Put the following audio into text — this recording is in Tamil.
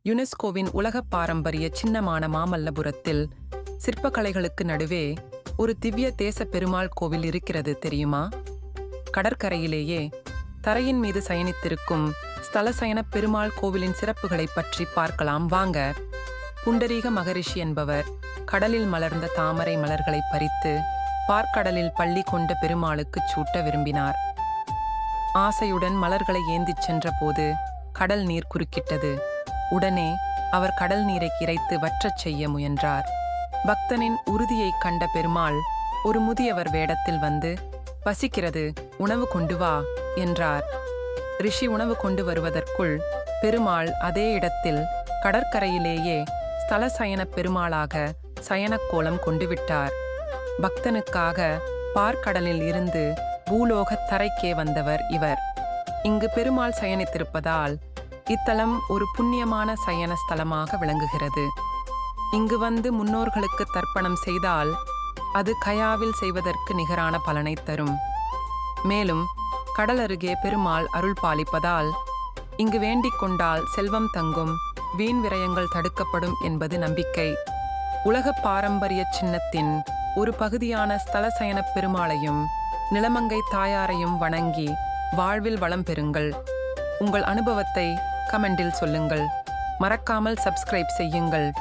யுனெஸ்கோவின் உலக பாரம்பரிய சின்னமான மாமல்லபுரத்தில் சிற்பக்கலைகளுக்கு நடுவே ஒரு திவ்ய தேச பெருமாள் கோவில் இருக்கிறது தெரியுமா? கடற்கரையிலேயே தரையின் மீது சயனித்திருக்கும் ஸ்தலசயன பெருமாள் கோவிலின் சிறப்புகளை பற்றி பார்க்கலாம் வாங்க. புண்டரீக மகரிஷி என்பவர் கடலில் மலர்ந்த தாமரை மலர்களை பறித்து பார்க்கடலில் பள்ளி கொண்ட பெருமாளுக்கு சூட்ட விரும்பினார். ஆசையுடன் மலர்களை ஏந்திச் சென்றபோது கடல் நீர் குறுக்கிட்டது. உடனே அவர் கடல் நீரை இறைத்து வற்றச் செய்ய முயன்றார். பக்தனின் உறுதியைக் கண்ட பெருமாள் ஒரு முதியவர் வேடத்தில் வந்து, பசிக்கிறது, உணவு கொண்டு வா என்றார். ரிஷி உணவு கொண்டு வருவதற்குள் பெருமாள் அதே இடத்தில் கடற்கரையிலேயே ஸ்தலசயன பெருமாளாக சயனக்கோலம் கொண்டு விட்டார். பக்தனுக்காக பார்க்கடலில் இருந்து பூலோக தரைக்கே வந்தவர் இவர். இங்கு பெருமாள் சயனித்திருப்பதால் இத்தலம் ஒரு புண்ணியமான சயன ஸ்தலமாக விளங்குகிறது. இங்கு வந்து முன்னோர்களுக்கு தர்ப்பணம் செய்தால் அது கயாவில் செய்வதற்கு நிகரான பலனை தரும். மேலும் கடல் அருகே பெருமாள் அருள் பாலிப்பதால் இங்கு வேண்டிக் கொண்டால் செல்வம் தங்கும், வீண் விரயங்கள் தடுக்கப்படும் என்பது நம்பிக்கை. உலக பாரம்பரிய சின்னத்தின் ஒரு பகுதியான ஸ்தலசயன பெருமாளையும் நிலமங்கை தாயாரையும் வணங்கி வாழ்வில் வளம் பெறுங்கள். உங்கள் அனுபவத்தை கமெண்டில் சொல்லுங்கள். மறக்காமல் சப்ஸ்கிரைப் செய்யுங்கள்.